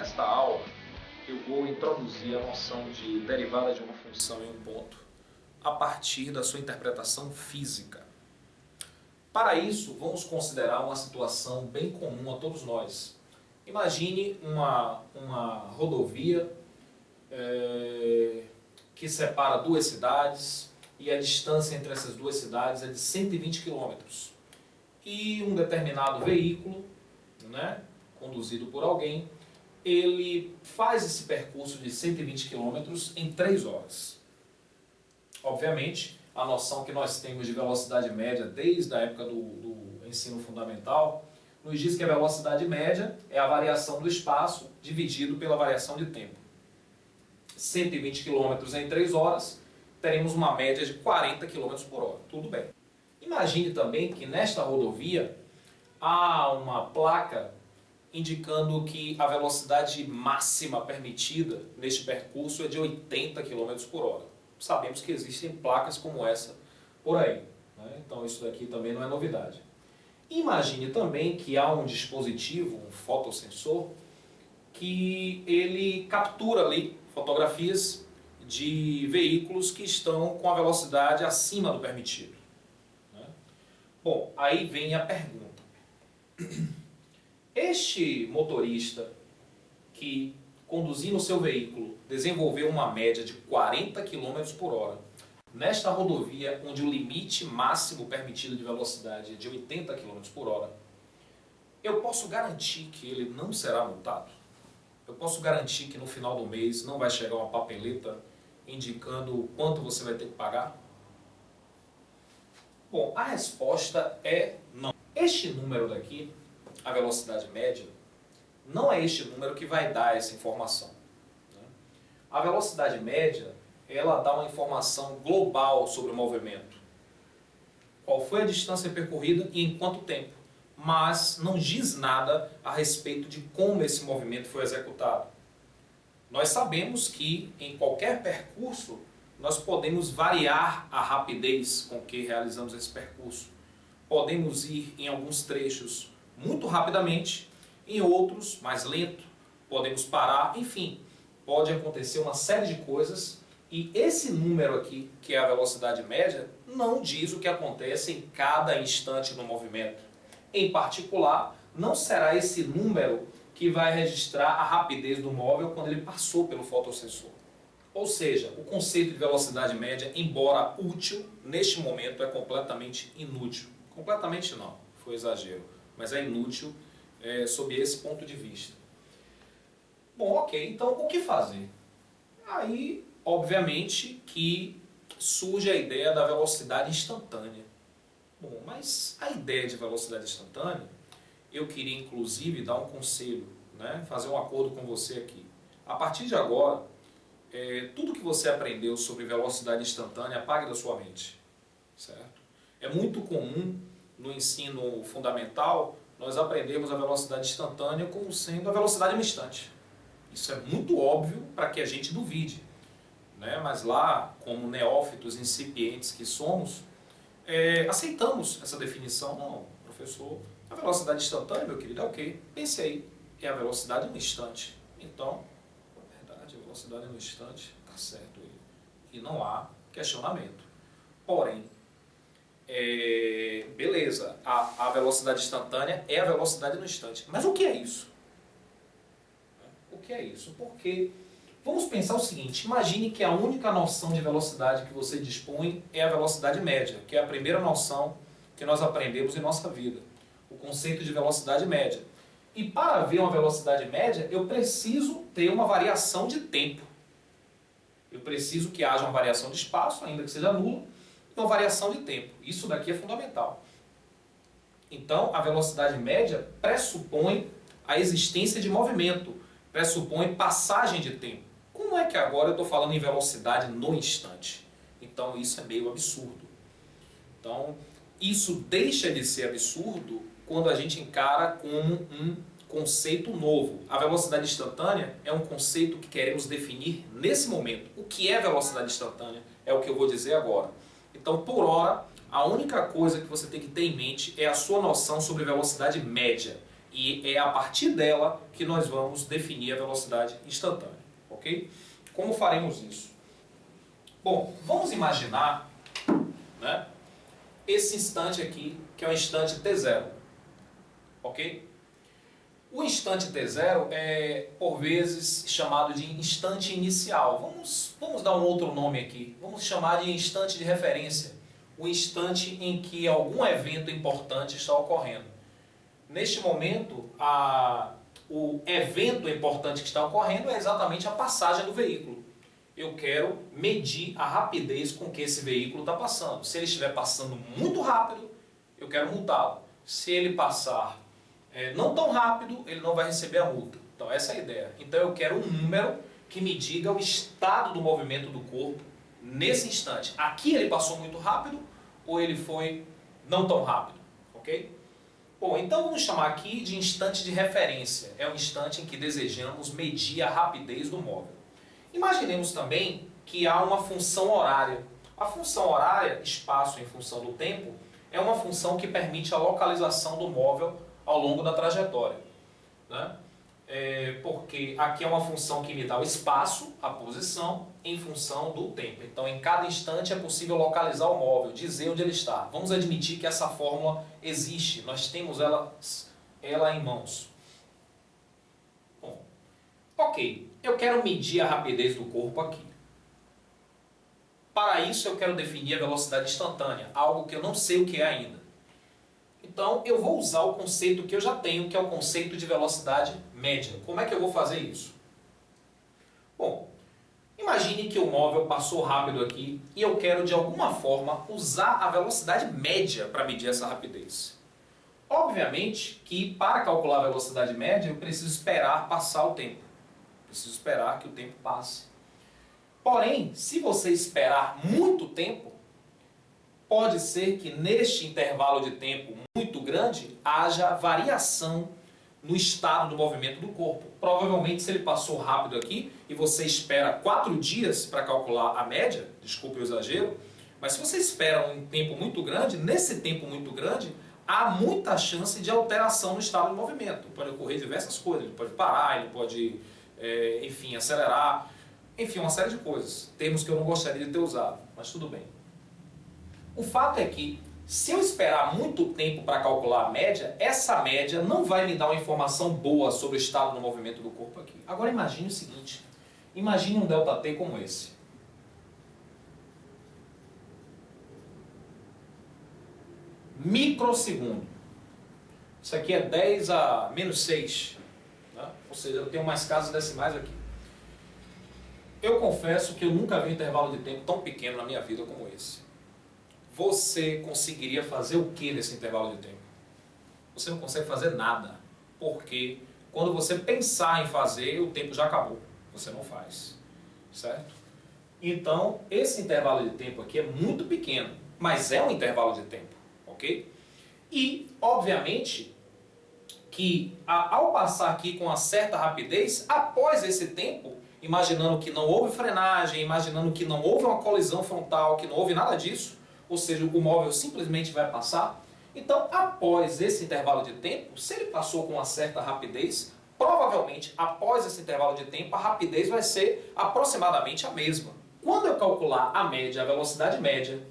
Nesta aula, eu vou introduzir a noção de derivada de uma função em um ponto a partir da sua interpretação física. Para isso, vamos considerar uma situação bem comum a todos nós. Imagine uma rodovia que separa duas cidades e a distância entre essas duas cidades é de 120 quilômetros. E um determinado veículo, conduzido por alguém, ele faz esse percurso de 120 km em 3 horas. Obviamente, a noção que nós temos de velocidade média desde a época do ensino fundamental nos diz que a velocidade média é a variação do espaço dividido pela variação de tempo. 120 km em 3 horas, teremos uma média de 40 km por hora. Tudo bem. Imagine também que nesta rodovia há uma placa indicando que a velocidade máxima permitida neste percurso é de 80 km por hora. Sabemos que existem placas como essa por aí, então isso daqui também não é novidade. Imagine também que há um dispositivo, um fotossensor, que ele captura ali fotografias de veículos que estão com a velocidade acima do permitido. Bom, aí vem a pergunta. Este motorista que, conduzindo o seu veículo, desenvolveu uma média de 40 km por hora, nesta rodovia onde o limite máximo permitido de velocidade é de 80 km por hora, eu posso garantir que ele não será multado? Eu posso garantir que no final do mês não vai chegar uma papeleta indicando quanto você vai ter que pagar? Bom, a resposta é não. Este número daqui, a velocidade média, não é este número que vai dar essa informação. A velocidade média, ela dá uma informação global sobre o movimento. Qual foi a distância percorrida e em quanto tempo, mas não diz nada a respeito de como esse movimento foi executado. Nós sabemos que em qualquer percurso nós podemos variar a rapidez com que realizamos esse percurso. Podemos ir em alguns trechos muito rapidamente, em outros mais lento, podemos parar, enfim, pode acontecer uma série de coisas e esse número aqui, que é a velocidade média, não diz o que acontece em cada instante do movimento. Em particular, não será esse número que vai registrar a rapidez do móvel quando ele passou pelo fotossensor. Ou seja, o conceito de velocidade média, embora útil, neste momento é completamente inútil. Completamente não, foi exagero, mas é inútil sob esse ponto de vista. Bom, ok, então o que fazer? Aí, obviamente, que surge a ideia da velocidade instantânea. Bom, mas a ideia de velocidade instantânea, eu queria inclusive dar um conselho, fazer um acordo com você aqui. A partir de agora, tudo que você aprendeu sobre velocidade instantânea, apague da sua mente, certo? É muito comum no ensino fundamental nós aprendemos a velocidade instantânea como sendo a velocidade no instante. Isso é muito óbvio para que a gente duvide, mas lá, como neófitos incipientes que somos, aceitamos essa definição. Não, professor, a velocidade instantânea, meu querido, é o quê? Pense aí, é a velocidade no instante. Então, a velocidade no instante, está certo. E não há questionamento. Porém, beleza, a velocidade instantânea é a velocidade no instante. Mas o que é isso? O que é isso? Porque, vamos pensar o seguinte, imagine que a única noção de velocidade que você dispõe é a velocidade média, que é a primeira noção que nós aprendemos em nossa vida. O conceito de velocidade média. E para ver uma velocidade média, eu preciso ter uma variação de tempo. Eu preciso que haja uma variação de espaço, ainda que seja nula, e uma variação de tempo. Isso daqui é fundamental. Então, a velocidade média pressupõe a existência de movimento, pressupõe passagem de tempo. Como é que agora eu estou falando em velocidade no instante? Então, isso é meio absurdo. Então, isso deixa de ser absurdo quando a gente encara como um conceito novo. A velocidade instantânea é um conceito que queremos definir nesse momento. O que é velocidade instantânea é o que eu vou dizer agora. Então, por hora, a única coisa que você tem que ter em mente é a sua noção sobre velocidade média. E é a partir dela que nós vamos definir a velocidade instantânea. Ok? Como faremos isso? Bom, vamos imaginar, né, esse instante aqui, que é o instante t0. Ok? O instante t0 é, por vezes, chamado de instante inicial. Vamos dar um outro nome aqui. Vamos chamar de instante de referência. O instante em que algum evento importante está ocorrendo. Neste momento, o evento importante que está ocorrendo é exatamente a passagem do veículo. Eu quero medir a rapidez com que esse veículo está passando. Se ele estiver passando muito rápido, eu quero multá-lo. Se ele passar não tão rápido, ele não vai receber a multa. Então essa é a ideia. Então eu quero um número que me diga o estado do movimento do corpo nesse instante. Aqui ele passou muito rápido ou ele foi não tão rápido. Ok? Bom, então vamos chamar aqui de instante de referência. É o instante em que desejamos medir a rapidez do móvel. Imaginemos também que há uma função horária. A função horária, espaço em função do tempo, é uma função que permite a localização do móvel ao longo da trajetória, né? Porque aqui é uma função que me dá o espaço, a posição, em função do tempo. Então, em cada instante é possível localizar o móvel, dizer onde ele está. Vamos admitir que essa fórmula existe, nós temos ela em mãos. Bom, ok, eu quero medir a rapidez do corpo aqui. Para isso, eu quero definir a velocidade instantânea, algo que eu não sei o que é ainda. Então, eu vou usar o conceito que eu já tenho, que é o conceito de velocidade média. Como é que eu vou fazer isso? Bom, imagine que o móvel passou rápido aqui e eu quero, de alguma forma, usar a velocidade média para medir essa rapidez. Obviamente que, para calcular a velocidade média, eu preciso esperar passar o tempo. Preciso esperar que o tempo passe. Porém, se você esperar muito tempo, pode ser que neste intervalo de tempo muito grande haja variação no estado do movimento do corpo. Provavelmente, se ele passou rápido aqui e você espera 4 dias para calcular a média, desculpe o exagero, mas se você espera um tempo muito grande, nesse tempo muito grande, há muita chance de alteração no estado do movimento. Pode ocorrer diversas coisas, ele pode parar, ele pode, enfim, acelerar, enfim, uma série de coisas. Termos que eu não gostaria de ter usado, mas tudo bem. O fato é que, se eu esperar muito tempo para calcular a média, essa média não vai me dar uma informação boa sobre o estado do movimento do corpo aqui. Agora imagine o seguinte, imagine um ΔT como esse. Microsegundo. Isso aqui é 10 a menos 6. Né? Ou seja, eu tenho mais casas decimais aqui. Eu confesso que eu nunca vi um intervalo de tempo tão pequeno na minha vida como esse. Você conseguiria fazer o que nesse intervalo de tempo? Você não consegue fazer nada, porque quando você pensar em fazer, o tempo já acabou. Você não faz, certo? Então, esse intervalo de tempo aqui é muito pequeno, mas é um intervalo de tempo, ok? E, obviamente, que ao passar aqui com uma certa rapidez, após esse tempo, imaginando que não houve frenagem, imaginando que não houve uma colisão frontal, que não houve nada disso, ou seja, o móvel simplesmente vai passar. Então, após esse intervalo de tempo, se ele passou com uma certa rapidez, provavelmente, após esse intervalo de tempo, a rapidez vai ser aproximadamente a mesma. Quando eu calcular a média, a velocidade média,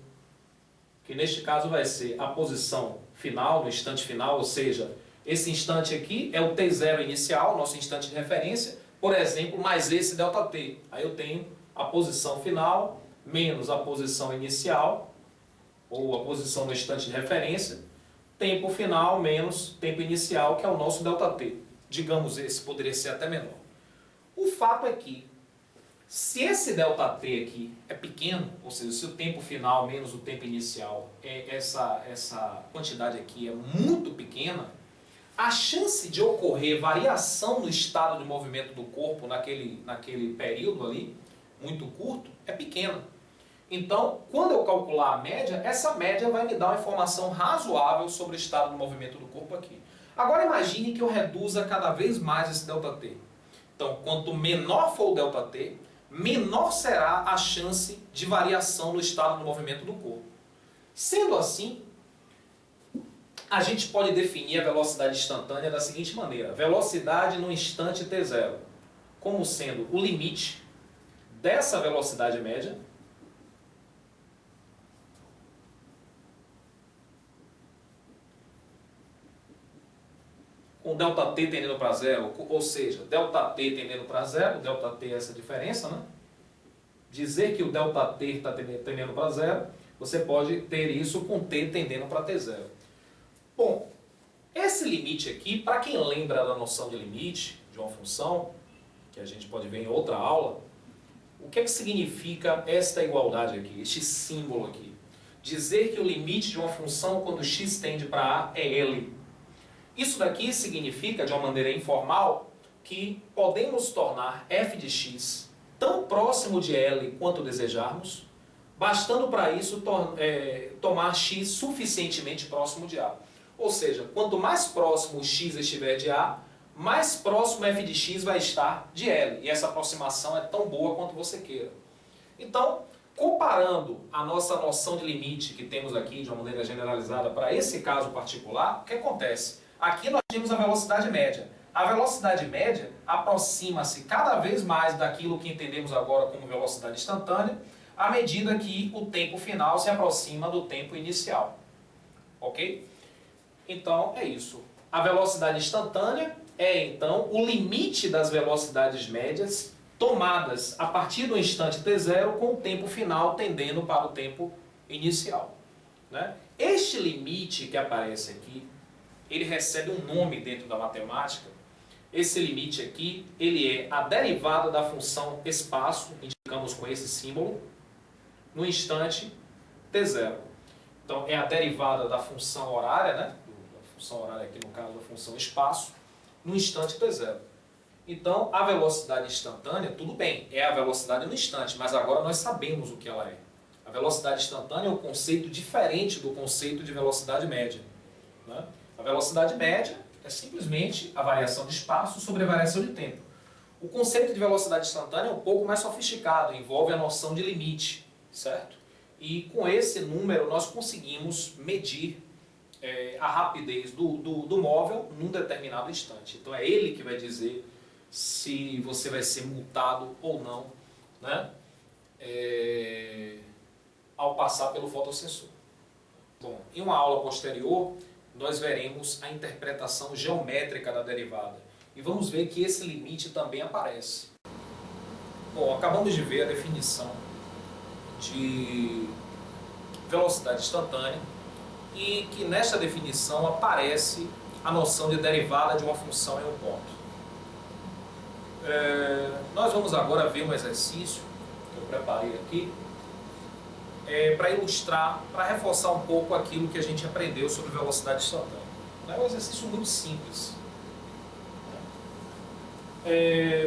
que neste caso vai ser a posição final, no instante final, ou seja, esse instante aqui é o t0 inicial, nosso instante de referência, por exemplo, mais esse ΔT. Aí eu tenho a posição final menos a posição inicial, ou a posição no instante de referência, tempo final menos tempo inicial, que é o nosso ΔT. Digamos, esse poderia ser até menor. O fato é que, se esse ΔT aqui é pequeno, ou seja, se o tempo final menos o tempo inicial, essa quantidade aqui é muito pequena, a chance de ocorrer variação no estado de movimento do corpo naquele período ali, muito curto, é pequena. Então, quando eu calcular a média, essa média vai me dar uma informação razoável sobre o estado do movimento do corpo aqui. Agora imagine que eu reduza cada vez mais esse ΔT. Então, quanto menor for o ΔT, menor será a chance de variação no estado do movimento do corpo. Sendo assim, a gente pode definir a velocidade instantânea da seguinte maneira: velocidade no instante t0, como sendo o limite dessa velocidade média com ΔT tendendo para zero, ou seja, ΔT tendendo para zero, ΔT é essa diferença, né? Dizer que o ΔT está tendendo para zero, você pode ter isso com t tendendo para t0. Bom, esse limite aqui, para quem lembra da noção de limite de uma função, que a gente pode ver em outra aula, o que é que significa esta igualdade aqui, este símbolo aqui? Dizer que o limite de uma função quando x tende para a é L. Isso daqui significa, de uma maneira informal, que podemos tornar f de x tão próximo de L quanto desejarmos, bastando para isso tomar x suficientemente próximo de A. Ou seja, quanto mais próximo o x estiver de A, mais próximo f de x vai estar de L. E essa aproximação é tão boa quanto você queira. Então, comparando a nossa noção de limite que temos aqui de uma maneira generalizada para esse caso particular, o que acontece? Aqui nós temos a velocidade média. A velocidade média aproxima-se cada vez mais daquilo que entendemos agora como velocidade instantânea, à medida que o tempo final se aproxima do tempo inicial. Ok? Então, é isso. A velocidade instantânea é, então, o limite das velocidades médias tomadas a partir do instante t0 com o tempo final tendendo para o tempo inicial. Né? Este limite que aparece aqui, ele recebe um nome dentro da matemática. Esse limite aqui, ele é a derivada da função espaço, indicamos com esse símbolo, no instante t0. Então, é a derivada da função horária, né? A função horária aqui, no caso, a função espaço, no instante t0. Então, a velocidade instantânea, tudo bem, é a velocidade no instante, mas agora nós sabemos o que ela é. A velocidade instantânea é um conceito diferente do conceito de velocidade média. Né? A velocidade média é simplesmente a variação de espaço sobre a variação de tempo. O conceito de velocidade instantânea é um pouco mais sofisticado, envolve a noção de limite, certo? E com esse número nós conseguimos medir a rapidez do móvel num determinado instante. Então é ele que vai dizer se você vai ser multado ou não, né? Ao passar pelo fotossensor. Bom, em uma aula posterior nós veremos a interpretação geométrica da derivada e vamos ver que esse limite também aparece. Bom, acabamos de ver a definição de velocidade instantânea e que nesta definição aparece a noção de derivada de uma função em um ponto. Nós vamos agora ver um exercício que eu preparei aqui para ilustrar, para reforçar um pouco aquilo que a gente aprendeu sobre velocidade instantânea. É um exercício muito simples.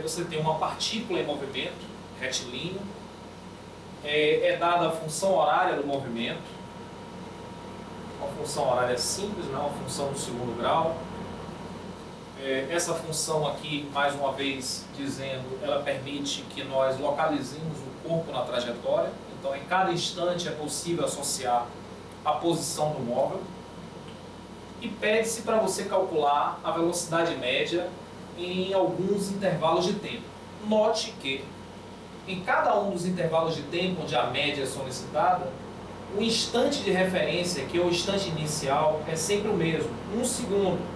Você tem uma partícula em movimento, retilíneo, é dada a função horária do movimento, uma função horária simples, não é uma função do segundo grau. Essa função aqui, mais uma vez dizendo, ela permite que nós localizemos o corpo na trajetória. Então, em cada instante é possível associar a posição do móvel. E pede-se para você calcular a velocidade média em alguns intervalos de tempo. Note que, em cada um dos intervalos de tempo onde a média é solicitada, o instante de referência, que é o instante inicial, é sempre o mesmo, 1 segundo.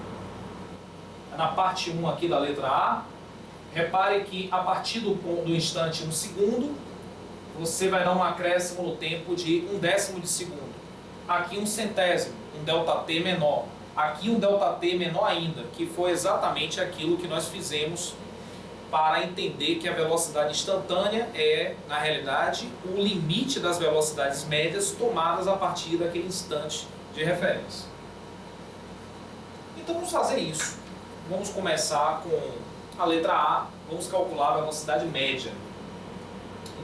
Na parte 1 aqui da letra A, repare que a partir do instante 1 segundo, você vai dar um acréscimo no tempo de 1/10 de segundo. Aqui 1/100, um ΔT menor. Aqui um ΔT menor ainda, que foi exatamente aquilo que nós fizemos para entender que a velocidade instantânea é, na realidade, o limite das velocidades médias tomadas a partir daquele instante de referência. Então vamos fazer isso. Vamos começar com a letra A, vamos calcular a velocidade média.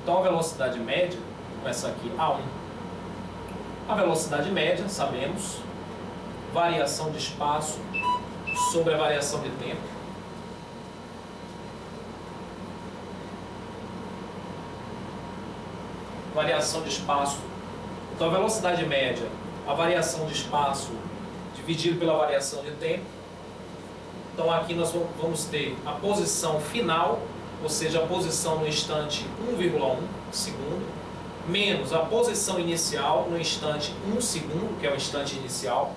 Então a velocidade média, vou começar aqui, A1. A velocidade média, sabemos, variação de espaço sobre a variação de tempo. Variação de espaço. Então a velocidade média, a variação de espaço dividido pela variação de tempo. Então aqui nós vamos ter a posição final, ou seja, a posição no instante 1,1 segundo, menos a posição inicial no instante 1 segundo, que é o instante inicial,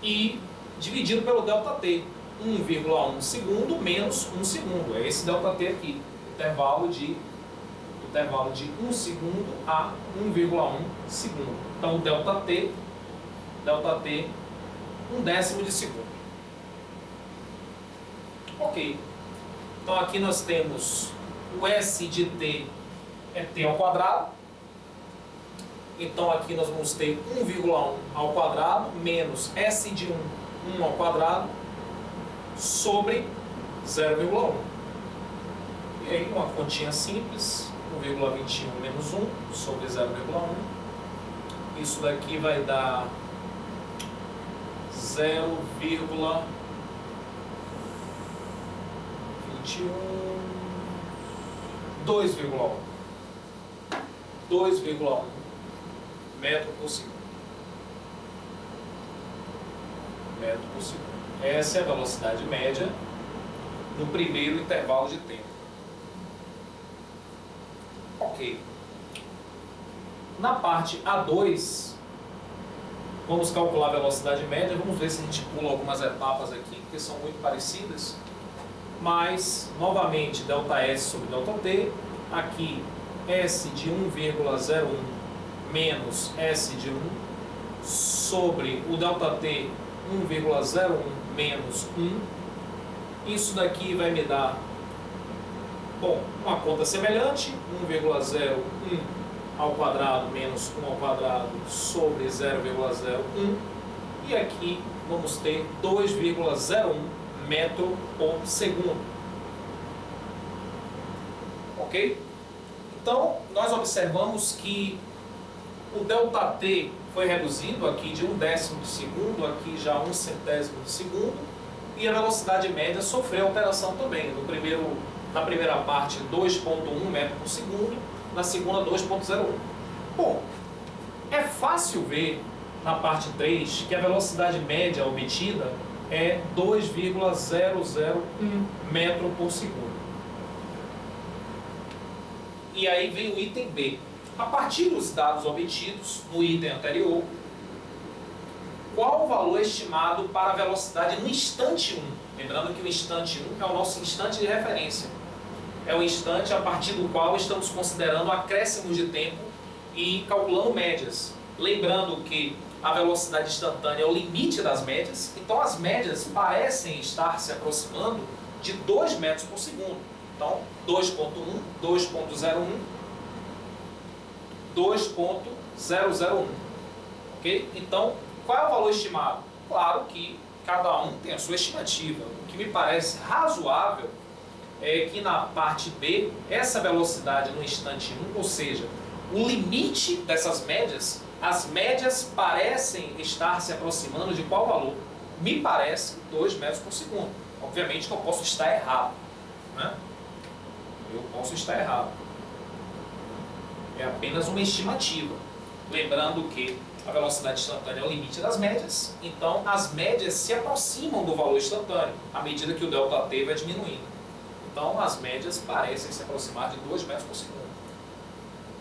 e dividido pelo ΔT, 1,1 segundo menos 1 segundo. É esse ΔT aqui, intervalo de 1 segundo a 1,1 segundo. Então o ΔT, 1/10 de segundo. Ok. Então aqui nós temos o S de t é t ao quadrado. Então aqui nós vamos ter 1,1 ao quadrado menos S de 1 ao quadrado, sobre 0,1. E aí uma continha simples, 1,21 menos 1 sobre 0,1. Isso daqui vai dar 0,21, 2,1 metro por segundo. Essa é a velocidade média no primeiro intervalo de tempo. Ok. Na parte A2, vamos calcular a velocidade média. Vamos ver se a gente pula algumas etapas aqui, porque são muito parecidas. Mas, novamente, ΔS sobre ΔT. Aqui, S de 1,01 menos S de 1 sobre o ΔT 1,01 menos 1. Isso daqui vai me dar, bom, uma conta semelhante, 1,01 ao quadrado menos 1 ao quadrado sobre 0,01. E aqui vamos ter 2,01 metro por segundo. Ok? Então, nós observamos que o ΔT foi reduzido aqui de 1/10 de segundo, aqui já 1/100 de segundo, e a velocidade média sofreu alteração também. Na primeira parte, 2,1 metro por segundo, na segunda, 2,01. Bom, é fácil ver na parte 3 que a velocidade média obtida é 2,001 metro por segundo. E aí vem o item B. A partir dos dados obtidos no item anterior, qual o valor estimado para a velocidade no instante 1? Lembrando que o instante 1 é o nosso instante de referência. É o instante a partir do qual estamos considerando acréscimos de tempo e calculando médias. Lembrando que a velocidade instantânea é o limite das médias, então as médias parecem estar se aproximando de 2 metros por segundo. Então, 2,1, 2,01, 2,001. Ok? Então, qual é o valor estimado? Claro que cada um tem a sua estimativa. O que me parece razoável é que na parte B, essa velocidade no instante 1, ou seja, o limite dessas médias, as médias parecem estar se aproximando de qual valor? Me parece 2 metros por segundo. Obviamente que eu posso estar errado, né? Eu posso estar errado. É apenas uma estimativa. Lembrando que a velocidade instantânea é o limite das médias, então as médias se aproximam do valor instantâneo à medida que o ΔT vai diminuindo. Então as médias parecem se aproximar de 2 metros por segundo.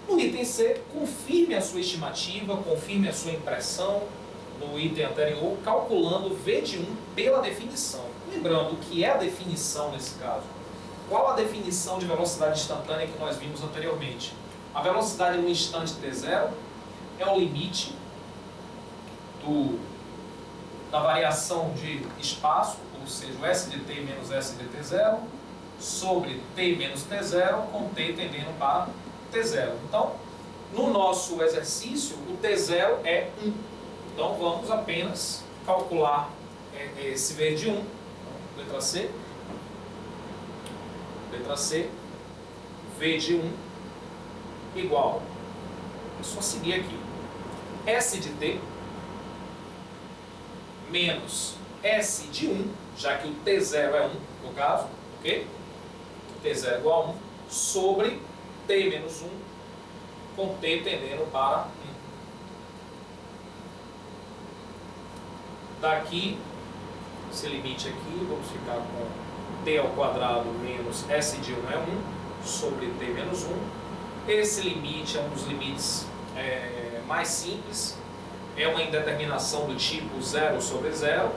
No item C, confirme a sua estimativa, confirme a sua impressão no item anterior, calculando V de 1 pela definição. Lembrando o que é a definição nesse caso. Qual a definição de velocidade instantânea que nós vimos anteriormente? A velocidade no instante t0 é o limite da variação de espaço, ou seja, o S de t menos S de t0, sobre t menos t0, com t tendendo para t0. Então, no nosso exercício, o t0 é 1. Então, vamos apenas calcular esse V de 1. Então, letra C. Letra C. V de 1 igual. É só seguir aqui. S de t menos S de 1, já que o t0 é 1, no caso, ok? T0 é igual a 1, sobre t menos 1, com t tendendo para Daqui, esse limite aqui, vamos ficar com t ao quadrado menos s de 1 é 1 sobre t menos 1. Esse limite é um dos limites mais simples, é uma indeterminação do tipo 0 sobre 0.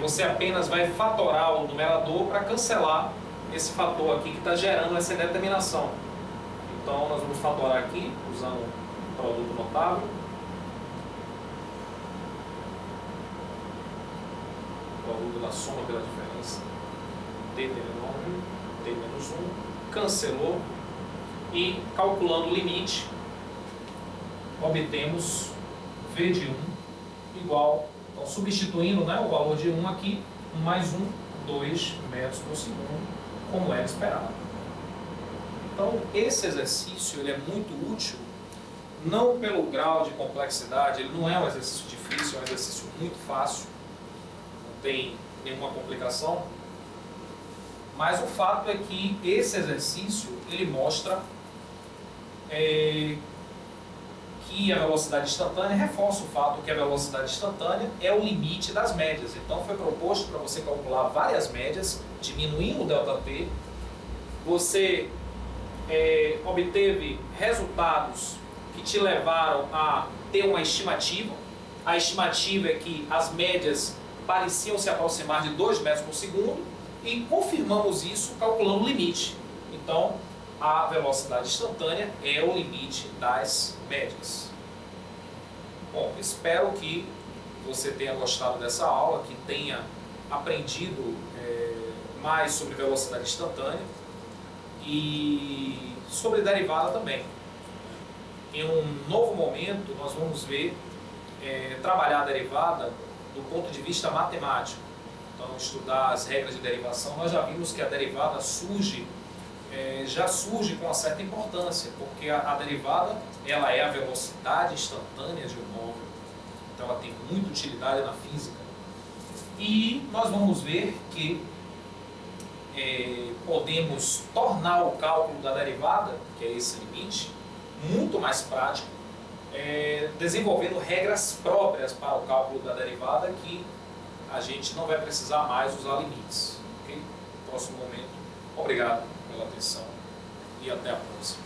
Você apenas vai fatorar o numerador para cancelar esse fator aqui que está gerando essa indeterminação. Então nós vamos fatorar aqui usando o produto notável. Produto da soma pela diferença. T menor 1, T menos 1, cancelou. E calculando o limite, obtemos V de 1 igual, então substituindo, né, o valor de 1 aqui, 1 mais 1, 2 metros por segundo, como era esperado. Então esse exercício ele é muito útil, não pelo grau de complexidade, ele não é um exercício difícil, é um exercício muito fácil, não tem nenhuma complicação, mas o fato é que esse exercício ele mostra que a velocidade instantânea reforça o fato que a velocidade instantânea é o limite das médias. Então foi proposto para você calcular várias médias, diminuindo o ΔT. Você obteve resultados que te levaram a ter uma estimativa. A estimativa é que as médias pareciam se aproximar de 2 metros por segundo e confirmamos isso calculando o limite. Então, a velocidade instantânea é o limite das médias. Bom, espero que você tenha gostado dessa aula, que tenha aprendido mais sobre velocidade instantânea e sobre derivada também. Em um novo momento, nós vamos ver trabalhar a derivada do ponto de vista matemático. Então, estudar as regras de derivação, nós já vimos que a derivada já surge com uma certa importância, porque a derivada ela é a velocidade instantânea de um móvel, então ela tem muita utilidade na física. E nós vamos ver que podemos tornar o cálculo da derivada, que é esse limite, muito mais prático, desenvolvendo regras próprias para o cálculo da derivada, que a gente não vai precisar mais usar limites. Okay? Próximo momento. Obrigado pela atenção e até a próxima.